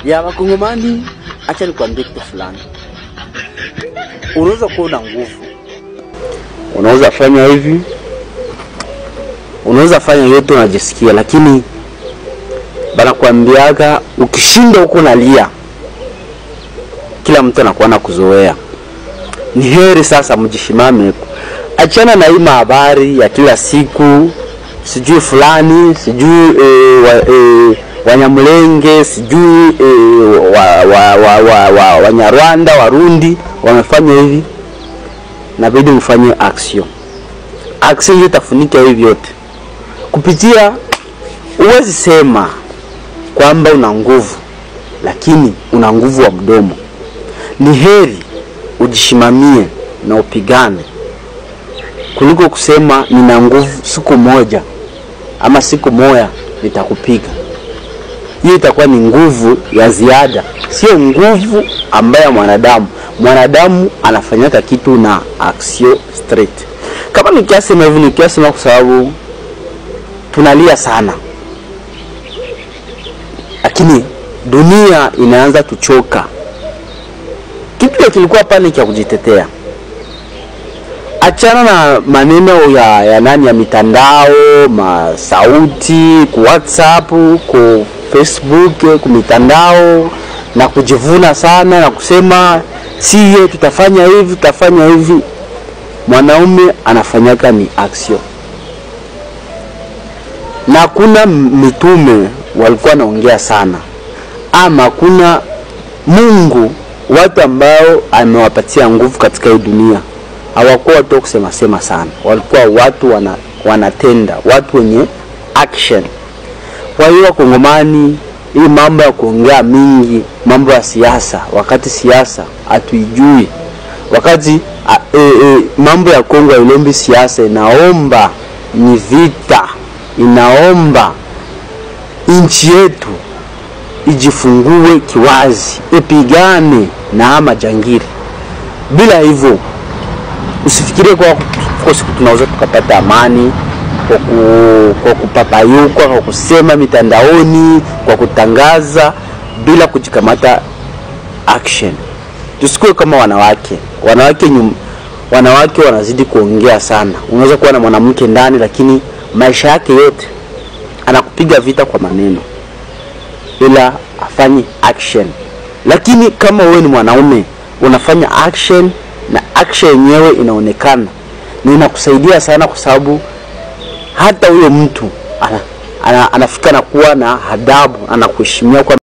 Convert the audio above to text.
ya Wakongomani. Acha nikwambie kitu fulani. Unaweza kuwa na nguvu, unaweza fanya hivi, unaweza fanya yote unajisikia, lakini bana kuambiaga ukishinda huko nalia, kila mtu anakuwa na kuzoea. Ni heri sasa mjishimame. Achana na hii habari ya kila siku, sijui fulani, sijui Wanyamulenge, sijui Wanyarwanda, Warundi wamefanya hivi. Inabidi mfanye action. Action itafunika hivi yote. Kupitia, uwezi sema kwamba una nguvu, lakini una nguvu wa mdomo. Ni heri ujishimamie na upigane kuliko kusema nina nguvu siku moja ama siku moja nitakupiga. Hiyo itakuwa ni nguvu ya ziada, sio nguvu ambayo mwanadamu anafanyaka kitu na action straight. Kama nikiasema hivi, nikiasema kwa sababu tunalia sana, lakini dunia inaanza tuchoka. Kitu kilikuwa pale cha kujitetea. Achana na maneno ya nani ya mitandao, sauti, ku WhatsApp, ku Facebook, ku mitandao, na kujivuna sana na kusema siye tutafanya hivi, tutafanya hivi. Mwanaume anafanyaka ni action. Na kuna mitume walikuwa naongea sana, ama kuna Mungu, watu ambao amewapatia nguvu katika hii dunia. Hawakuwa watu kusema sema sana, walikuwa watu wanatenda, watu wenye action. Kwa hiyo Wakongomani, hii mambo ya kuongea mingi, mambo ya siasa, wakati siasa hatuijui, wakati mambo ya Kongo ilombi siasa, inaomba ni vita, inaomba nchi yetu ijifungue kiwazi, ipigane na majangili. Bila hivyo usifikirie kwa siku tunaweza tukapata amani kwa kupapayuka, kwa kusema mitandaoni, kwa kutangaza bila kujikamata action. Tusikue kama wanawake wanazidi kuongea sana. Unaweza kuwa na mwanamke ndani, lakini maisha yake yote anakupiga vita kwa maneno, ila afanye action. Lakini kama wewe ni mwanaume, unafanya action, na action yenyewe inaonekana, na inakusaidia sana, kwa sababu hata huyo mtu anafika na kuwa na adabu, anakuheshimia kwa